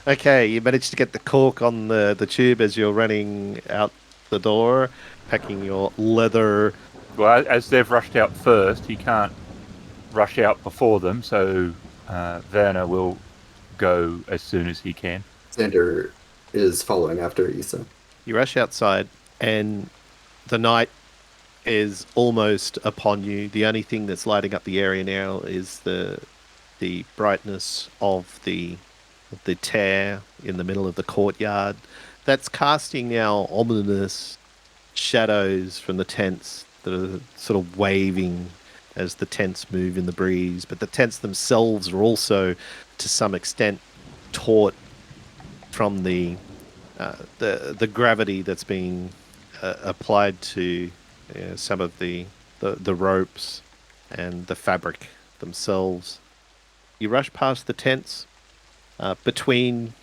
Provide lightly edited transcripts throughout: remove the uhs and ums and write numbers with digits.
Okay, you managed to get the cork on the tube as you're running out the door, packing your leather. Well, as they've rushed out first, he can't rush out before them, so Werner will go as soon as he can. Xander is following after Issa. You rush outside, and the night is almost upon you. The only thing that's lighting up the area now is the brightness of the tear in the middle of the courtyard. That's casting now ominous shadows from the tents that are sort of waving as the tents move in the breeze. But the tents themselves are also, to some extent, taut from the gravity that's being applied to some of the ropes and the fabric themselves. You rush past the tents between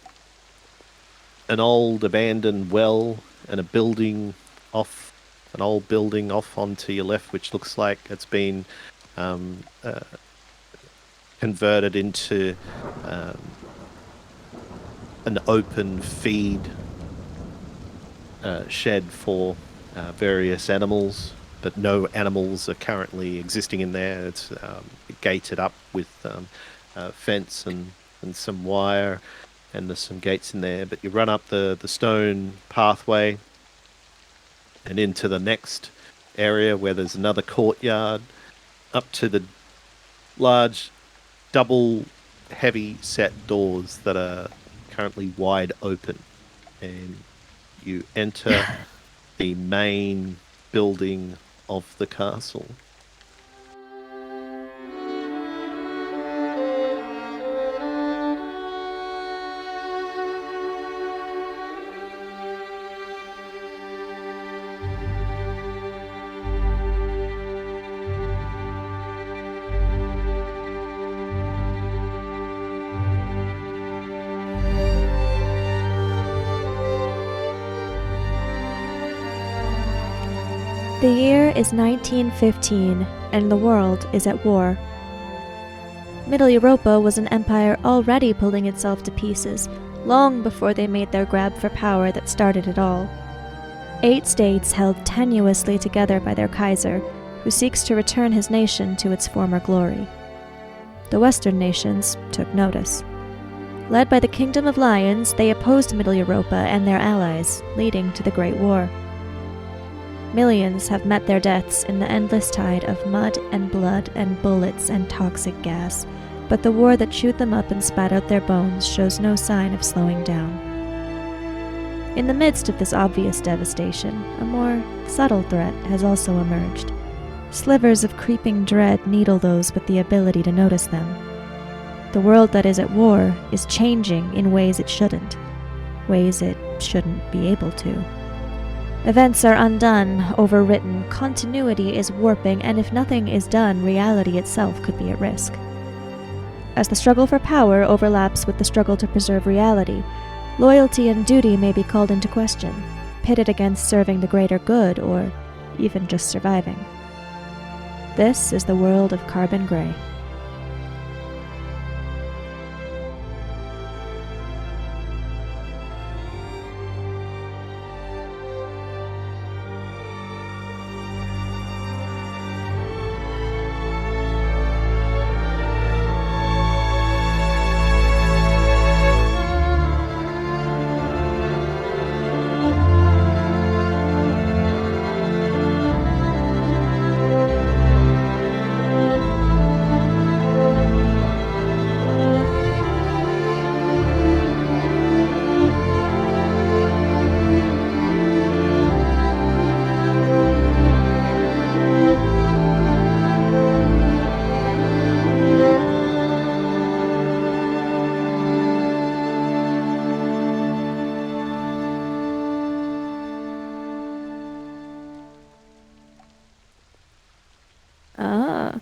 an old abandoned well and a building off an old building off onto your left, which looks like it's been um, uh, converted into um, an open feed shed for various animals, but no animals are currently existing in there. It's gated up with fence and some wire, and there's some gates in there. But you run up the stone pathway and into the next area where there's another courtyard, up to the large double heavy set doors that are currently wide open, and you enter the main building of the castle. The year is 1915, and the world is at war. Middle Europa was an empire already pulling itself to pieces, long before they made their grab for power that started it all. 8 states held tenuously together by their Kaiser, who seeks to return his nation to its former glory. The Western nations took notice. Led by the Kingdom of Lions, they opposed Middle Europa and their allies, leading to the Great War. Millions have met their deaths in the endless tide of mud and blood and bullets and toxic gas, but the war that chewed them up and spat out their bones shows no sign of slowing down. In the midst of this obvious devastation, a more subtle threat has also emerged. Slivers of creeping dread needle those with the ability to notice them. The world that is at war is changing in ways it shouldn't, ways it shouldn't be able to. Events are undone, overwritten, continuity is warping, and if nothing is done, reality itself could be at risk. As the struggle for power overlaps with the struggle to preserve reality, loyalty and duty may be called into question, pitted against serving the greater good or even just surviving. This is the world of Carbon Grey. Ah.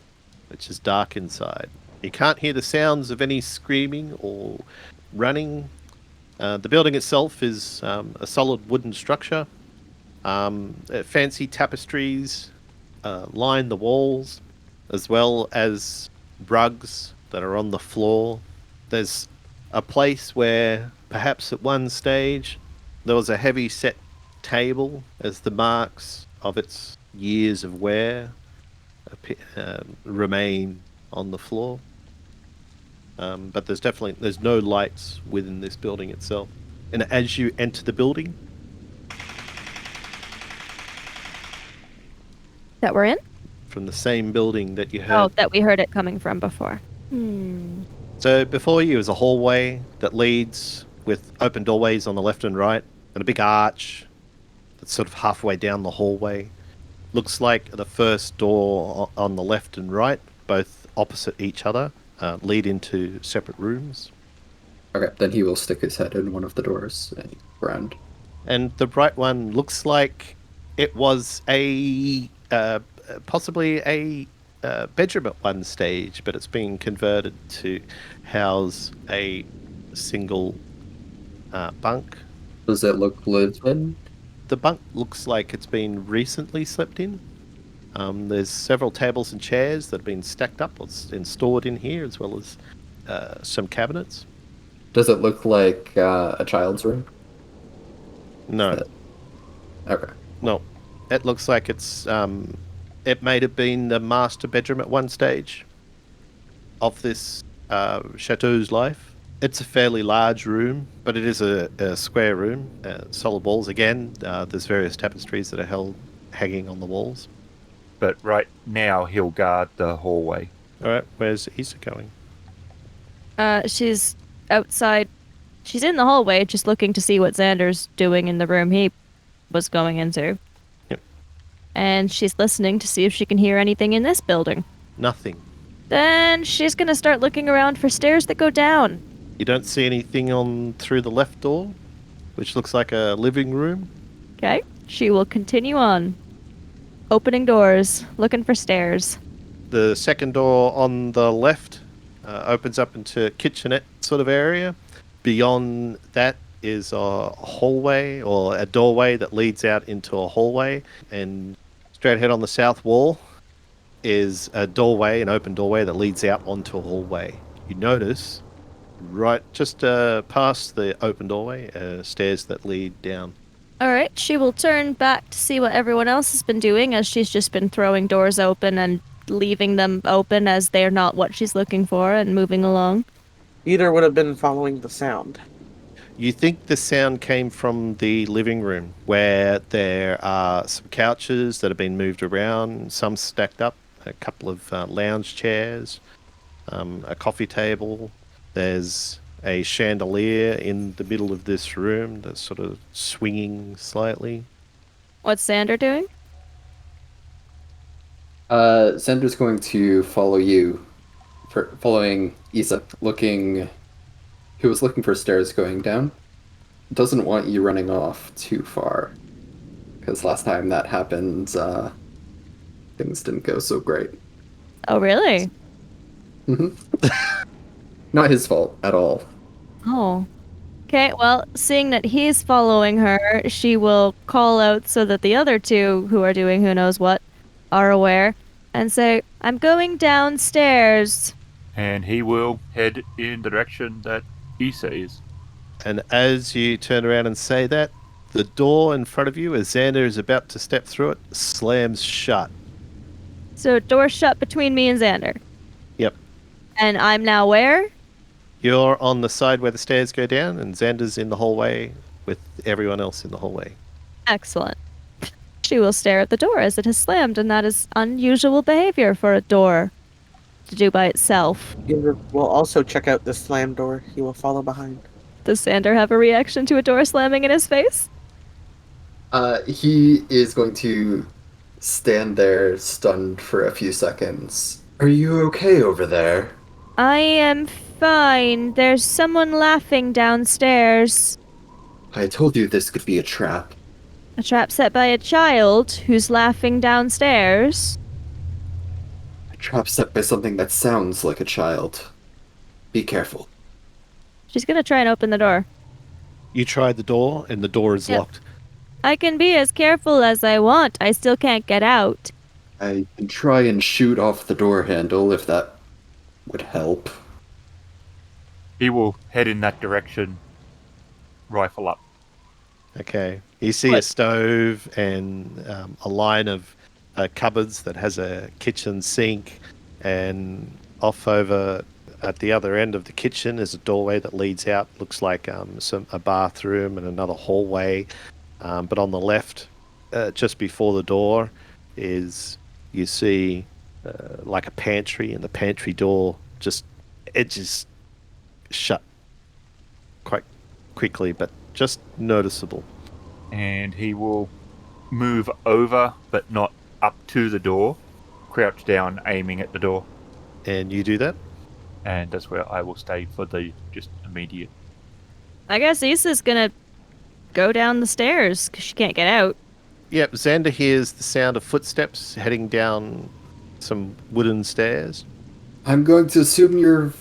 Which is dark inside. You can't hear the sounds of any screaming or running. The building itself is a solid wooden structure. Fancy tapestries line the walls, as well as rugs that are on the floor. There's a place where perhaps at one stage there was a heavy set table as the marks of its years of wear remain on the floor. But there's no lights within this building itself. And as you enter the building, That we're in? from the same building that you Oh, heard. that we heard it coming from before. So before you is a hallway that leads with open doorways on the left and right, and a big arch that's sort of halfway down the hallway. Looks like the first door on the left and right, both opposite each other, lead into separate rooms. Okay, then he will stick his head in one of the doors and around. And the right one looks like it was possibly a bedroom at one stage, but it's been converted to house a single bunk. Does it look lived in? The bunk looks like it's been recently slept in. There's several tables and chairs that have been stacked up and stored in here, as well as some cabinets. Does it look like a child's room? No, Okay. no. It looks like it may have been the master bedroom at one stage of this chateau's life. It's a fairly large room, but it is a square room. Solid walls again. There's various tapestries that are hanging on the walls. But right now he'll guard the hallway. All right, where's Issa going? She's outside. She's in the hallway, just looking to see what Xander's doing in the room he was going into. Yep. And she's listening to see if she can hear anything in this building. Nothing. Then she's gonna start looking around for stairs that go down. You don't see anything on through the left door, which looks like a living room. Okay. She will continue on. Opening doors, looking for stairs. The second door on the left opens up into a kitchenette sort of area. Beyond that is a hallway or a doorway that leads out into a hallway. And straight ahead on the south wall is a doorway, an open doorway that leads out onto a hallway. You notice right just past the open doorway, stairs that lead down. Alright, she will turn back to see what everyone else has been doing, as she's just been throwing doors open and leaving them open as they're not what she's looking for, and moving along. Either would have been following the sound. You think the sound came from the living room, where there are some couches that have been moved around, some stacked up, a couple of lounge chairs, a coffee table. There's a chandelier in the middle of this room that's sort of swinging slightly. What's Xander doing? Xander's going to follow you, following Issa, who was looking for stairs going down. Doesn't want you running off too far, because last time that happened, things didn't go so great. Oh, really? Not his fault at all. Oh. Okay, well, seeing that he's following her, she will call out so that the other two, who are doing who knows what, are aware, and say, I'm going downstairs. And he will head in the direction that Issa is. And as you turn around and say that, the door in front of you, as Xander is about to step through it, slams shut. So, door shut between me and Xander. Yep. And I'm now where? You're on the side where the stairs go down, and Xander's in the hallway with everyone else in the hallway. Excellent. She will stare at the door as it has slammed, and that is unusual behavior for a door to do by itself. Either will also check out the slam door. He will follow behind. Does Xander have a reaction to a door slamming in his face? He is going to stand there stunned for a few seconds. Are you okay over there? I am fine. There's someone laughing downstairs. I told you this could be a trap. A trap set by a child who's laughing downstairs. A trap set by something that sounds like a child. Be careful. She's gonna try and open the door. You try the door, and the door is Yep. locked. I can be as careful as I want. I still can't get out. I can try and shoot off the door handle if that would help. He will head in that direction, rifle up. Okay. You see a stove and a line of cupboards that has a kitchen sink, and off over at the other end of the kitchen is a doorway that leads out. Looks like a bathroom and another hallway. But on the left, just before the door, is you see like a pantry, and the pantry door just shut quite quickly, but just noticeable. And he will move over, but not up to the door. Crouch down, aiming at the door. And you do that? And that's where I will stay for the just immediate. I guess Issa's gonna go down the stairs because she can't get out. Yep, Xander hears the sound of footsteps heading down some wooden stairs. I'm going to assume you're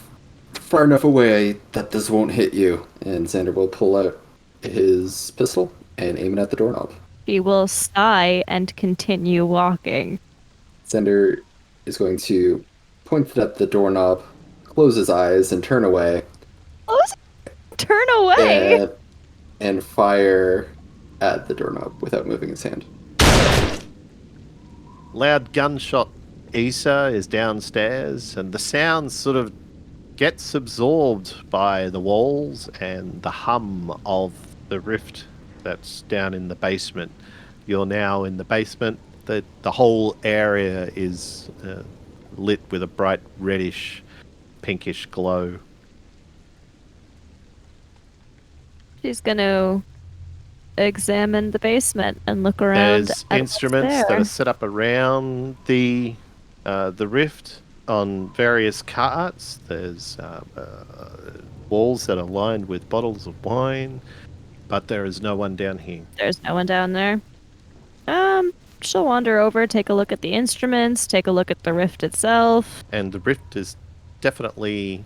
far enough away that this won't hit you. And Xander will pull out his pistol and aim it at the doorknob. She will sigh and continue walking. Xander is going to point it at the doorknob, close his eyes, and turn away. Turn away! And fire at the doorknob without moving his hand. Loud gunshot. Issa is downstairs, and the sound sort of gets absorbed by the walls and the hum of the rift that's down in the basement. You're now in the basement. The whole area is lit with a bright reddish, pinkish glow. She's gonna examine the basement and look around. There's at instruments what's that there. are set up around the rift on various carts. There's walls that are lined with bottles of wine, but there is no one down here. There's no one down there. She'll wander over, take a look at the instruments, take a look at the rift itself. And the rift is definitely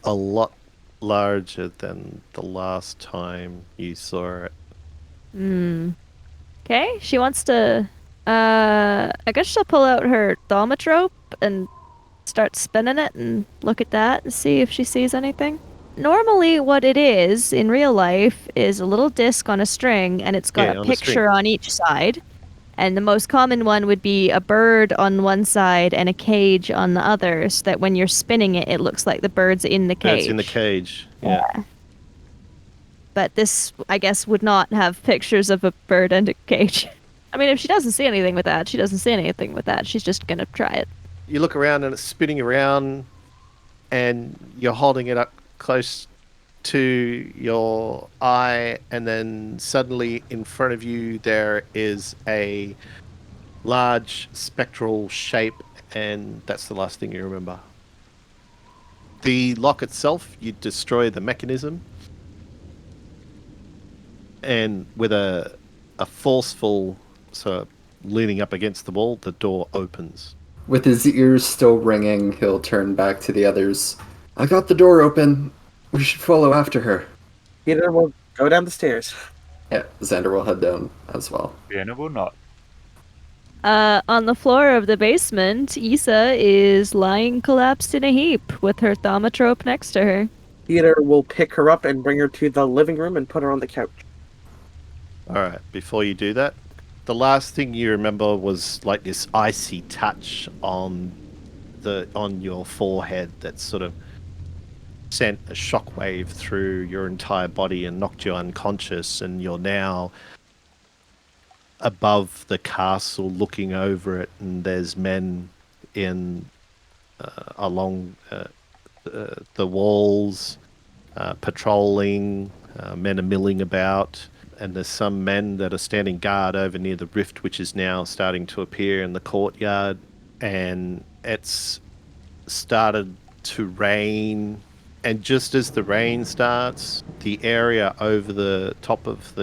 a lot larger than the last time you saw it. Okay, she wants to. I guess she'll pull out her thaumatrope and start spinning it and look at that and see if she sees anything. Normally, what it is in real life is a little disc on a string, and it's got Yeah, a on a string. picture on each side. And the most common one would be a bird on one side and a cage on the other, so that when you're spinning it, it looks like the bird's in the cage. It's in the cage. Yeah. But this, I guess, would not have pictures of a bird and a cage. I mean, if she doesn't see anything with that, she doesn't see anything with that. She's just gonna try it. You look around and it's spinning around, and you're holding it up close to your eye, and then suddenly in front of you there is a large spectral shape, and that's the last thing you remember. The lock itself, you destroy the mechanism, and with a forceful sort of leaning up against the wall, the door opens. With his ears still ringing, he'll turn back to the others. I got the door open. We should follow after her. Peter will go down the stairs. Yeah, Xander will head down as well. Vienna will not. On the floor of the basement, Issa is lying collapsed in a heap with her thaumatrope next to her. Peter will pick her up and bring her to the living room and put her on the couch. Alright, before you do that, the last thing you remember was like this icy touch on your forehead that sort of sent a shockwave through your entire body and knocked you unconscious, and you're now above the castle looking over it, and there's men in along the walls patrolling. Men are milling about, and there's some men that are standing guard over near the rift, which is now starting to appear in the courtyard. And it's started to rain, and just as the rain starts, the area over the top of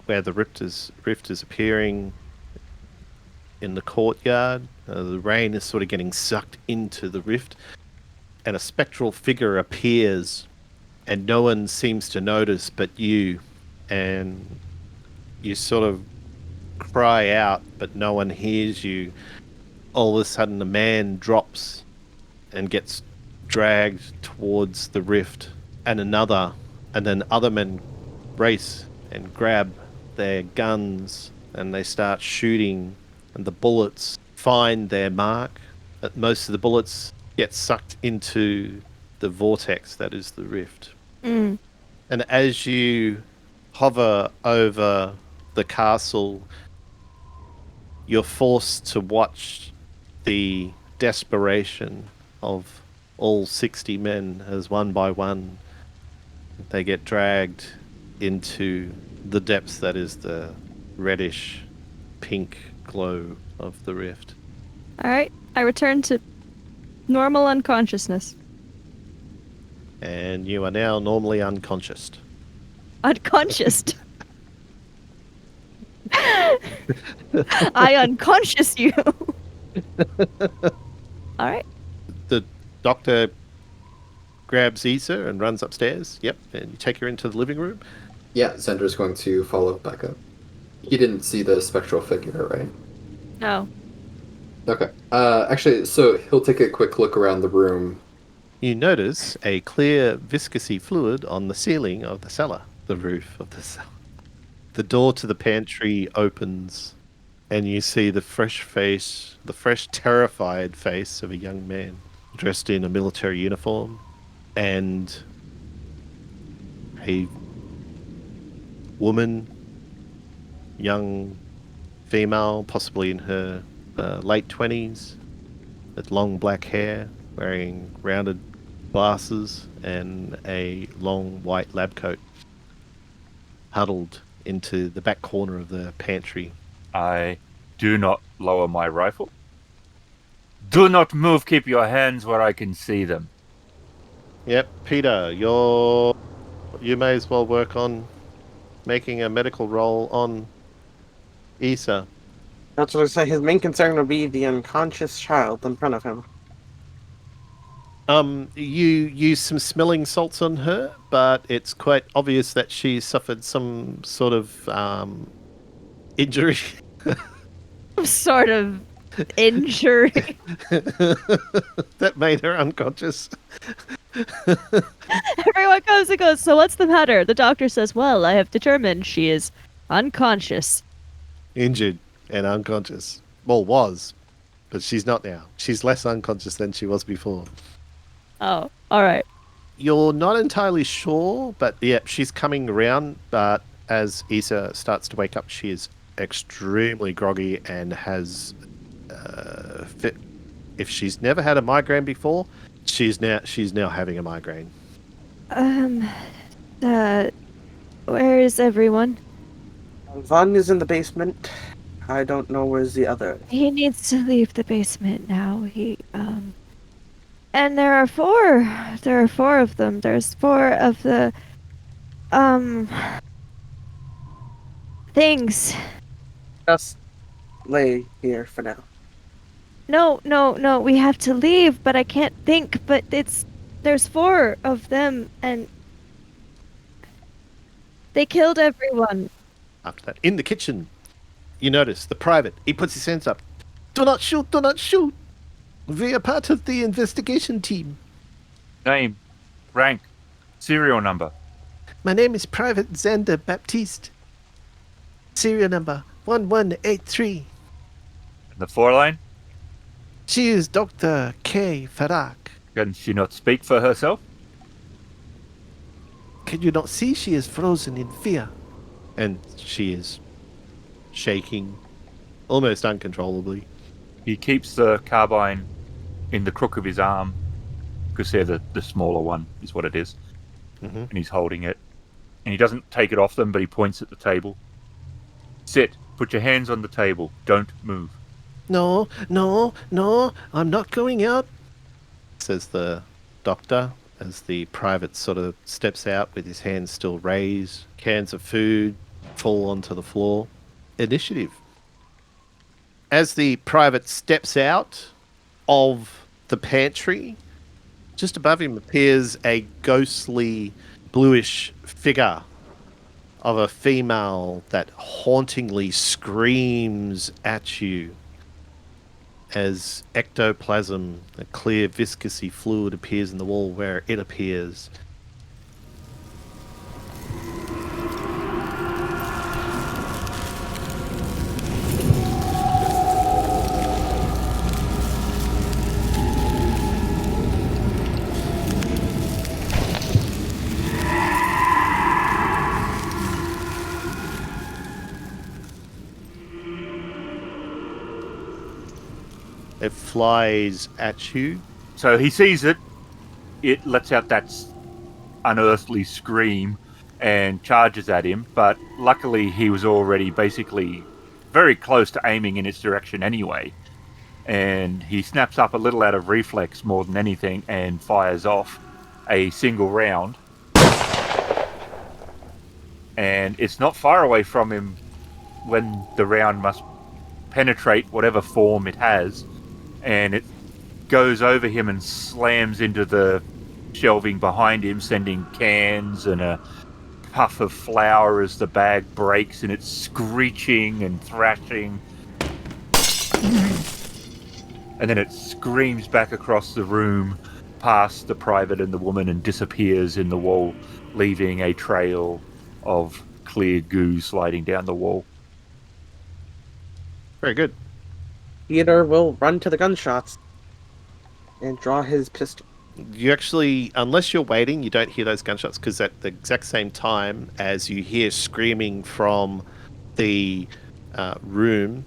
where the rift is appearing in the courtyard, the rain is sort of getting sucked into the rift, and a spectral figure appears, and no one seems to notice but you, and you sort of cry out, but no one hears you. All of a sudden, a man drops and gets dragged towards the rift, and then other men race and grab their guns and they start shooting, and the bullets find their mark. But most of the bullets get sucked into the vortex that is the rift. Mm. And as you hover over the castle, you're forced to watch the desperation of all 60 men as one by one they get dragged into the depths that is the reddish pink glow of the rift. All right. I return to normal unconsciousness. And you are now normally unconscious. Unconscious. I unconscious you. All right. The doctor grabs Issa and runs upstairs. Yep, and you take her into the living room. Yeah, Xander's going to follow back up. He didn't see the spectral figure, right? No. Okay. Actually, so he'll take a quick look around the room. You notice a clear viscousy fluid on the ceiling of the cellar, the roof of the cellar. The door to the pantry opens, and you see the fresh, terrified face of a young man dressed in a military uniform, and a woman, young female, possibly in her late 20s, with long black hair, wearing rounded glasses and a long white lab coat, huddled into the back corner of the pantry. I do not lower my rifle. Do not move. Keep your hands where I can see them. Yep, Peter, you may as well work on making a medical roll on Issa. That's what I say. His main concern will be the unconscious child in front of him. You use some smelling salts on her, but it's quite obvious that she suffered some sort of injury. Some sort of injury. That made her unconscious. Everyone comes and goes, so what's the matter? The doctor says, well, I have determined she is unconscious. Injured and unconscious. Well, was, but she's not now. She's less unconscious than she was before. Oh, all right. You're not entirely sure, but yeah, she's coming around. But as Issa starts to wake up, she is extremely groggy and has, if she's never had a migraine before, she's now having a migraine. Where is everyone? Von is in the basement. I don't know where's the other. He needs to leave the basement now. And there are four of them. There's four of the, things. Just lay here for now. No, we have to leave, but I can't think, but there's four of them, and they killed everyone. After that, in the kitchen, you notice the private. He puts his hands up. Do not shoot! Do not shoot! We are part of the investigation team. Name, rank, serial number. My name is Private Xander Baptiste. Serial number 1183. The foreline. She is Dr. K. Farak. Can she not speak for herself? Can you not see she is frozen in fear? And she is shaking almost uncontrollably. He keeps the carbine in the crook of his arm, because they're the smaller one, is what it is. Mm-hmm. And he's holding it. And he doesn't take it off them, but he points at the table. Sit. Put your hands on the table. Don't move. No, I'm not going out, says the doctor as the private sort of steps out with his hands still raised. Cans of food fall onto the floor. Initiative. As the private steps out of the pantry, just above him appears a ghostly bluish figure of a female that hauntingly screams at you. as ectoplasm, a clear viscousy fluid appears in the wall where it appears. It flies at you. So he sees it. It lets out that unearthly scream and charges at him. But luckily, he was already basically very close to aiming in its direction anyway. And he snaps up a little out of reflex more than anything and fires off a single round. And it's not far away from him when the round must penetrate whatever form it has. And it goes over him and slams into the shelving behind him, sending cans and a puff of flour as the bag breaks, and it's screeching and thrashing. And then it screams back across the room, past the private and the woman, and disappears in the wall, leaving a trail of clear goo sliding down the wall. Very good. Peter will run to the gunshots and draw his pistol. You actually, unless you're waiting, you don't hear those gunshots, because at the exact same time as you hear screaming from the room,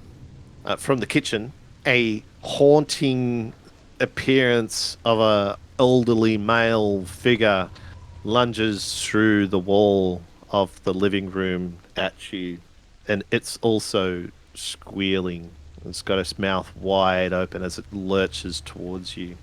from the kitchen, a haunting appearance of a elderly male figure lunges through the wall of the living room at you, and it's also squealing. It's got its mouth wide open as it lurches towards you.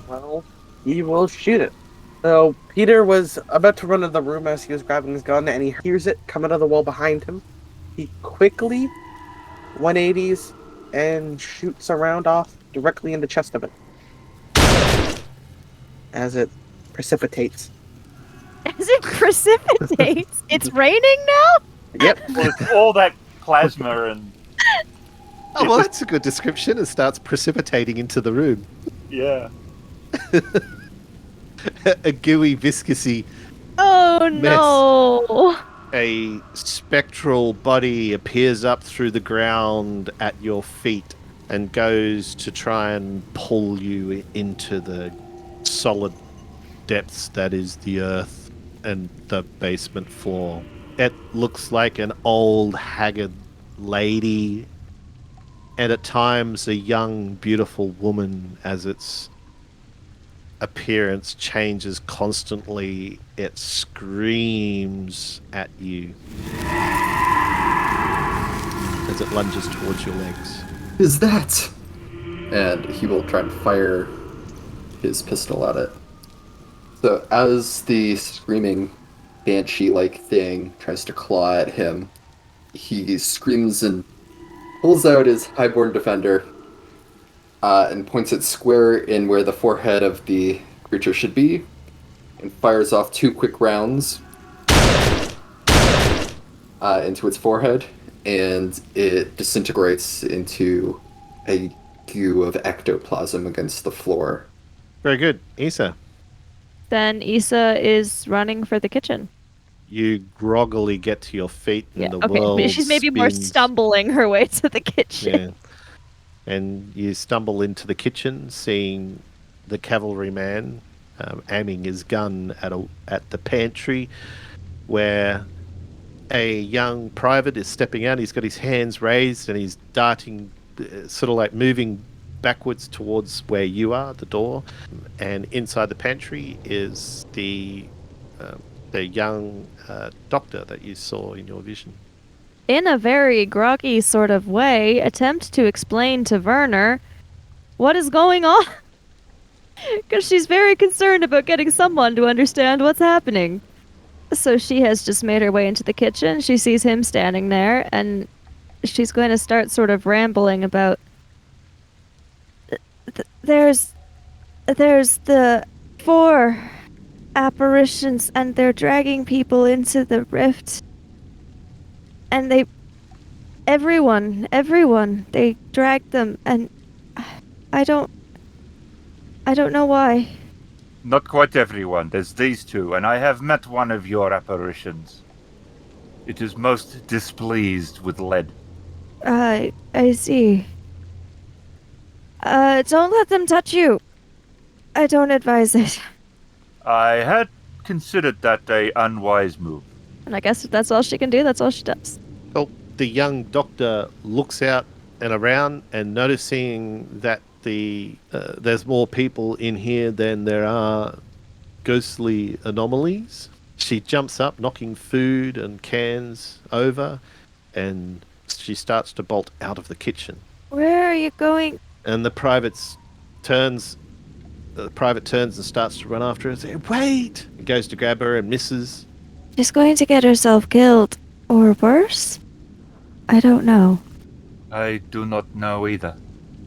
Well, he will shoot it. So Peter was about to run into the room as he was grabbing his gun, and he hears it come out of the wall behind him. He quickly 180s and shoots a round off directly in the chest of it as it precipitates. As it precipitates. It's raining now? Yep. Well, it's all that plasma and Oh, well, that's a good description. It starts precipitating into the room. yeah. A gooey, viscousy, Oh no! a spectral body appears up through the ground at your feet and goes to try and pull you into the solid depths that is the earth and the basement floor. It looks like an old, haggard lady, and at times a young, beautiful woman. As its appearance changes constantly, it screams at you as it lunges towards your legs. Is that? And he will try and fire his pistol at it. So as the screaming banshee-like thing tries to claw at him, he screams and pulls out his highborn defender and points it square in where the forehead of the creature should be, and fires off 2 quick rounds into its forehead, and it disintegrates into a goo of ectoplasm against the floor. Very good. Issa, Then Issa is running for the kitchen. you groggily get to your feet and Yeah, the okay. world She's maybe more spins. stumbling her way to the kitchen. Yeah. And you stumble into the kitchen, seeing the cavalryman aiming his gun at the pantry, where a young private is stepping out. He's got his hands raised and he's darting, sort of like moving backwards towards where you are, the door. And inside the pantry is the young doctor that you saw in your vision. In a very groggy sort of way, attempt to explain to Werner what is going on. Because she's very concerned about getting someone to understand what's happening. So she has just made her way into the kitchen. She sees him standing there, and she's going to start sort of rambling about. There's the 4 apparitions, and they're dragging people into the rift. And everyone, they dragged them, and I don't know why. Not quite everyone. There's these 2, and I have met one of your apparitions. It is most displeased with lead. I see. Don't let them touch you. I don't advise it. I had considered that a unwise move. And I guess if that's all she can do, that's all she does. Well, the young doctor looks out and around and noticing that there's more people in here than there are ghostly anomalies. She jumps up, knocking food and cans over, and she starts to bolt out of the kitchen. Where are you going? And the private turns and starts to run after her and say, "Wait!" He goes to grab her and misses. She's going to get herself killed. Or worse? I don't know. I do not know either.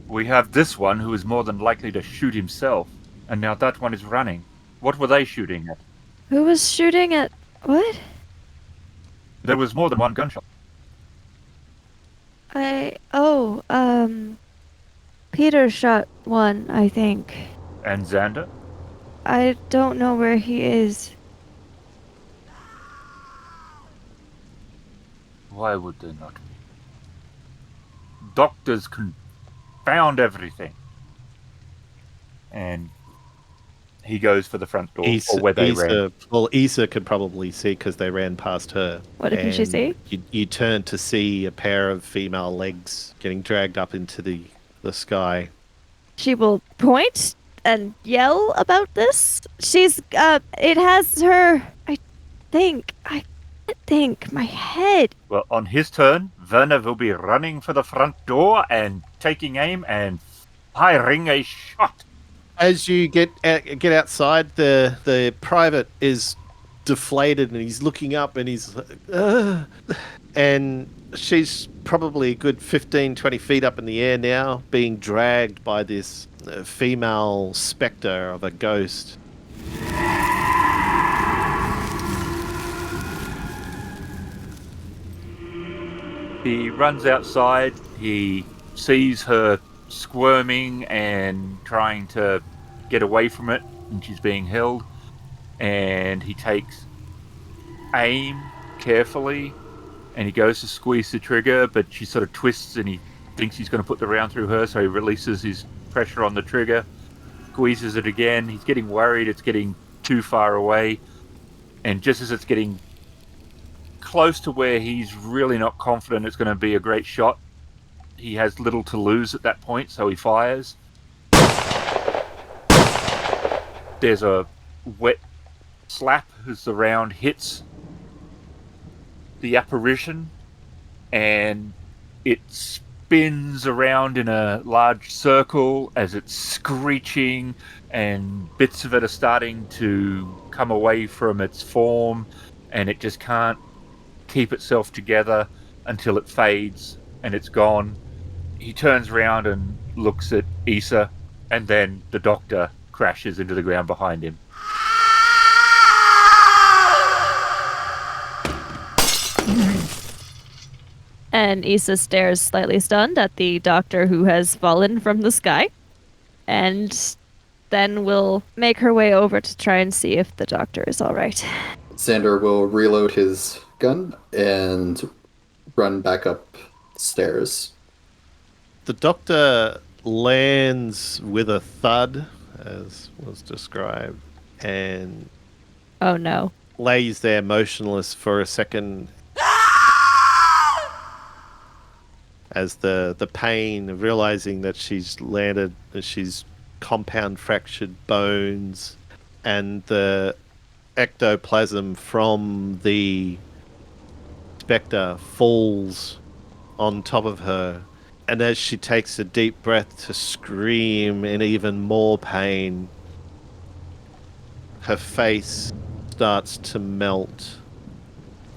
We have this one who is more than likely to shoot himself, and now that one is running. What were they shooting at? Who was shooting at... what? There was more than one gunshot. Peter shot one, I think. And Xander? I don't know where he is. Why would they not be? Doctors confound everything. And he goes for the front door, or where they ran. Well, Issa could probably see because they ran past her. What can she see? You turn to see a pair of female legs getting dragged up into the sky. She will point and yell about this. She's, it has her, I think, my head. Well, on his turn, Werner will be running for the front door and taking aim and firing a shot. As you get outside, the private is deflated and he's looking up and he's like, and she's probably a good 15, 20 feet up in the air now, being dragged by this female spectre of a ghost. He runs outside, he sees her squirming and trying to get away from it, and she's being held, and he takes aim carefully, and he goes to squeeze the trigger, but she sort of twists and he thinks he's going to put the round through her, so he releases his pressure on the trigger, squeezes it again. He's getting worried it's getting too far away, and just as it's getting close to where he's really not confident it's going to be a great shot, he has little to lose at that point, so he fires. There's a wet slap as the round hits the apparition, and it spins around in a large circle as it's screeching, and bits of it are starting to come away from its form, and it just can't keep itself together until it fades and it's gone. He turns around and looks at Issa, and then the doctor crashes into the ground behind him. And Issa stares slightly stunned at the doctor who has fallen from the sky, and then will make her way over to try and see if the doctor is all right. Xander will reload his gun and run back up stairs. The doctor lands with a thud, as was described, and Oh no. lays there motionless for a second as the pain of realizing that she's landed, that she's compound fractured bones, and the ectoplasm from the spectre falls on top of her. And as she takes a deep breath to scream in even more pain, her face starts to melt.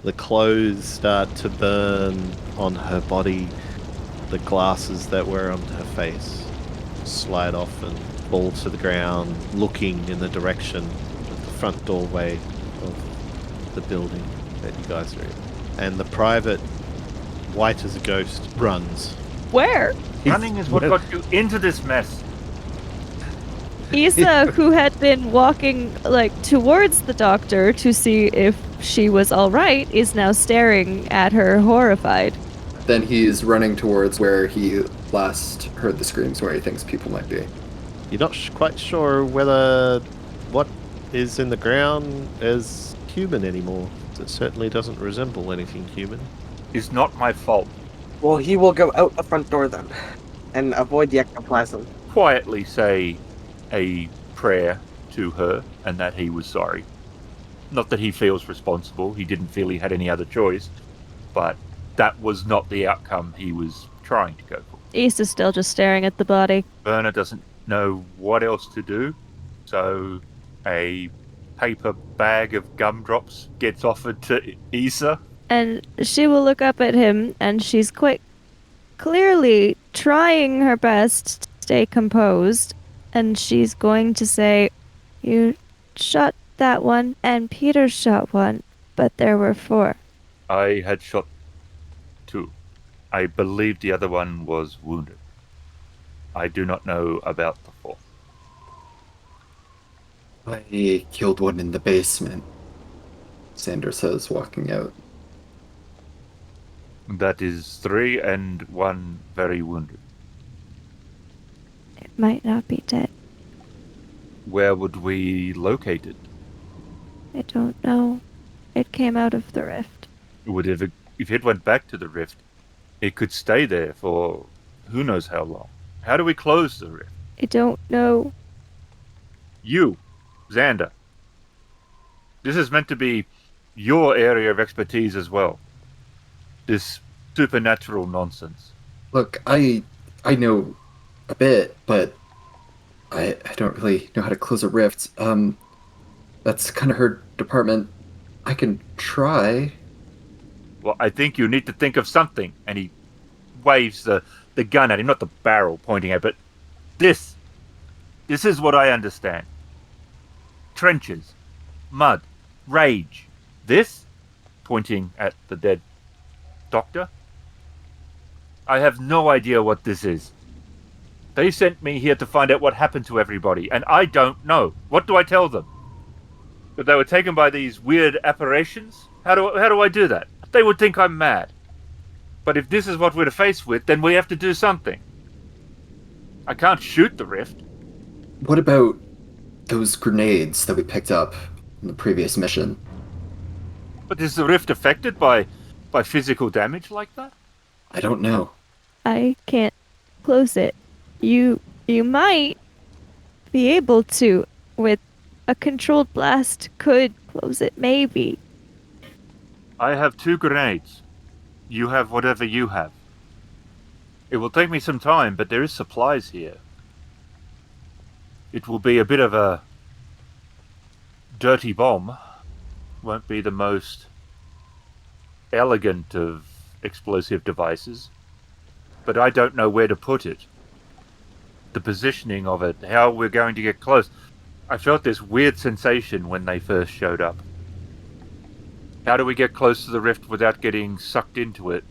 The clothes start to burn on her body. The glasses that were on her face slide off and fall to the ground, looking in the direction of the front doorway of the building that you guys are in. And the private, white as a ghost, runs. Where? Running is what got you into this mess. Issa, who had been walking towards the doctor to see if she was all right, is now staring at her, horrified. Then he's running towards where he last heard the screams, where he thinks people might be. You're not quite sure whether what is in the ground is human anymore. It certainly doesn't resemble anything human. It's not my fault. Well, he will go out the front door then, and avoid the ectoplasm. Quietly say a prayer to her and that he was sorry. Not that he feels responsible, he didn't feel he had any other choice, but that was not the outcome he was trying to go for. Issa's still just staring at the body. Werner doesn't know what else to do, so a paper bag of gumdrops gets offered to Issa. And she will look up at him, and she's quite clearly trying her best to stay composed. And she's going to say, "You shot that one, and Peter shot one, but there were 4. I had shot 2. I believe the other one was wounded. I do not know about the 4th. I killed one in the basement," Xander says, walking out. That is 3 and 1 very wounded. It might not be dead. Where would we locate it? I don't know. It came out of the rift. If it went back to the rift, it could stay there for who knows how long. How do we close the rift? I don't know. You, Xander. This is meant to be your area of expertise as well. This supernatural nonsense. Look, I know a bit, but I don't really know how to close a rift. That's kind of her department. I can try. Well, I think you need to think of something. And he waves the gun at him, not the barrel pointing at, but this. This is what I understand. Trenches, mud, rage. This, pointing at the dead doctor. I have no idea what this is. They sent me here to find out what happened to everybody, and I don't know. What do I tell them? That they were taken by these weird apparitions? How do I do that? They would think I'm mad. But if this is what we're faced with, then we have to do something. I can't shoot the rift. What about those grenades that we picked up in the previous mission? But is the rift affected by physical damage like that? I don't know. I can't close it. You might be able to. With a controlled blast, could close it, maybe. I have 2 grenades. You have whatever you have. It will take me some time, but there is supplies here. It will be a bit of a dirty bomb. Won't be the most elegant of explosive devices, but I don't know where to put it. The positioning of it, how we're going to get close. I felt this weird sensation when they first showed up. How do we get close to the rift without getting sucked into it?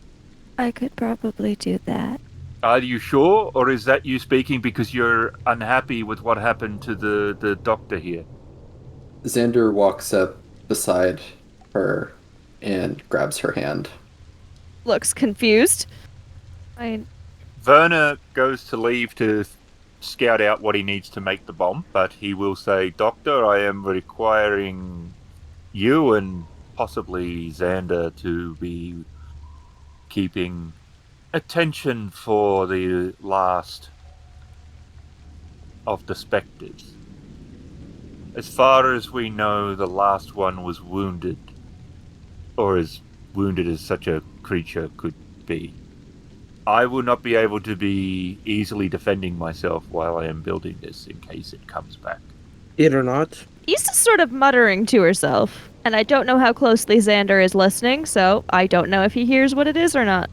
I could probably do that. Are you sure, or is that you speaking because you're unhappy with what happened to the doctor here? Xander walks up beside her and grabs her hand. Looks confused. Werner goes to leave to scout out what he needs to make the bomb, but he will say, "Doctor, I am requiring you and possibly Xander to be keeping attention for the last of the spectres. As far as we know, the last one was wounded, or as wounded as such a creature could be. I will not be able to be easily defending myself while I am building this in case it comes back." It or not, Issa's sort of muttering to herself, and I don't know how closely Xander is listening, so I don't know if he hears what it is or not.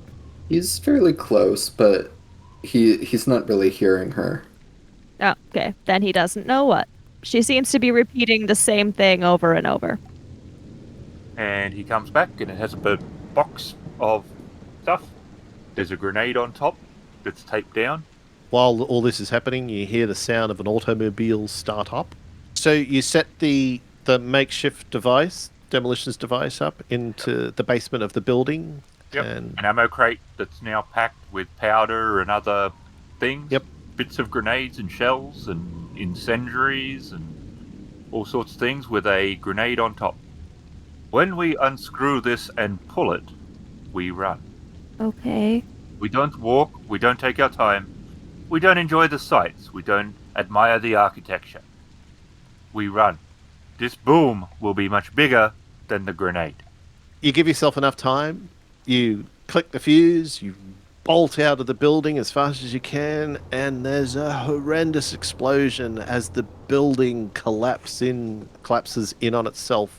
He's fairly close, but he's not really hearing her. Oh, okay. Then he doesn't know what. She seems to be repeating the same thing over and over. And he comes back and it has a box of stuff. There's a grenade on top that's taped down. While all this is happening, you hear the sound of an automobile start up. So you set the makeshift device, demolitions device, up into the basement of the building. Yep. And An ammo crate that's now packed with powder and other things. Yep. Bits of grenades and shells and incendiaries and all sorts of things with a grenade on top. When we unscrew this and pull it, we run. Okay. We don't walk, we don't take our time, we don't enjoy the sights, we don't admire the architecture. We run. This boom will be much bigger than the grenade. you give yourself enough time. You click the fuse. You bolt out of the building as fast as you can, and there's a horrendous explosion as the building collapses in on itself.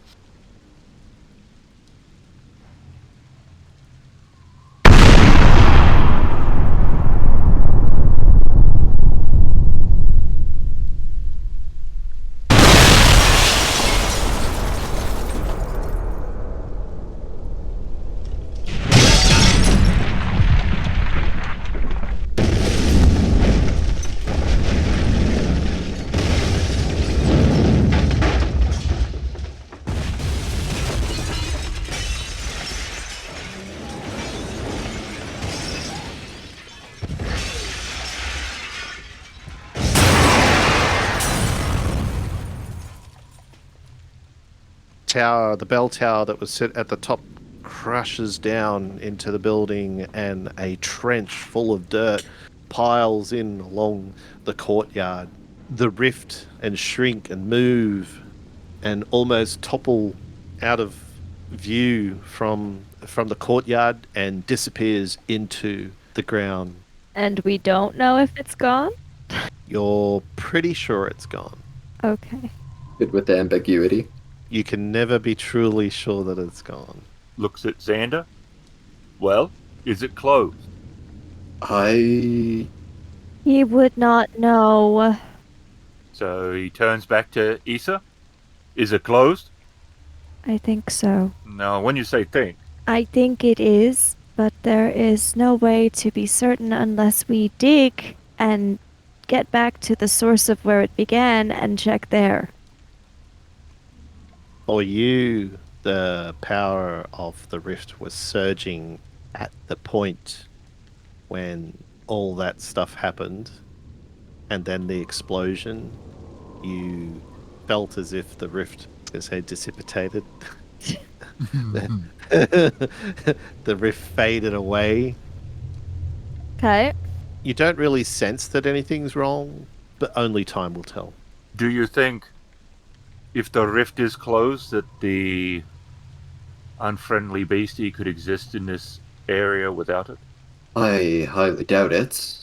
The bell tower that was set at the top crashes down into the building, and a trench full of dirt piles in along the courtyard. The rift and shrink and move and almost topple out of view from the courtyard and disappears into the ground. And we don't know if it's gone? You're pretty sure it's gone. Okay. Good with the ambiguity. You can never be truly sure that it's gone. Looks at Xander. Well, is it closed? I He would not know. So he turns back to Issa. Is it closed? I think so. No, when you say think, I think it is, but there is no way to be certain unless we dig and get back to the source of where it began and check there. For you, the power of the rift was surging at the point when all that stuff happened, and then the explosion. You felt as if the rift, as had dissipated. The rift faded away. Okay. You don't really sense that anything's wrong, but only time will tell. do you think if the rift is closed that the unfriendly beastie could exist in this area without it? I highly doubt it.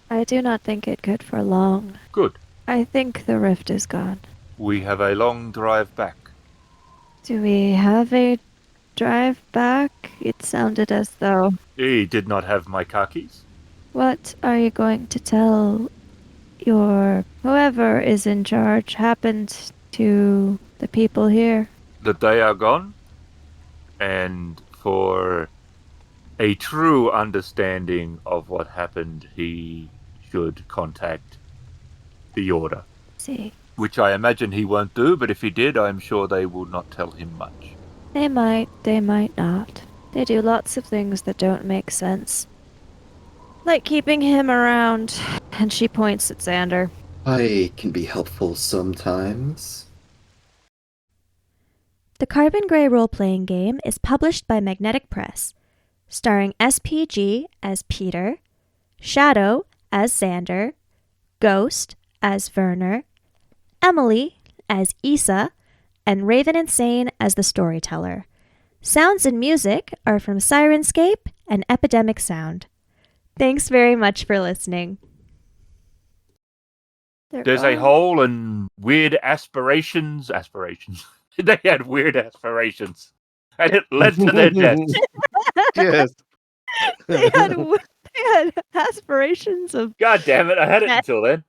I do not think it could for long. Good. I think the rift is gone. We have a long drive back. Do we have a drive back? It sounded as though. He did not have my car keys. What are you going to tell your whoever is in charge happened to the people here? That they are gone, and for a true understanding of what happened, he should contact the Order. See, Which I imagine he won't do, but if he did, I'm sure they will not tell him much. they might not. They do lots of things that don't make sense. Like keeping him around. And she points at Xander. I can be helpful sometimes. The Carbon Grey role-playing game is published by Magnetic Press, starring SPG as Peter, Shadow as Xander, Ghost as Werner, Emily as Issa, and Raven Insane as the storyteller. Sounds and music are from Sirenscape and Epidemic Sound. Thanks very much for listening. There's a hole and weird aspirations. They had weird aspirations. And it led to their deaths. Yes. They had aspirations of. God damn it, I had it Yeah. until then.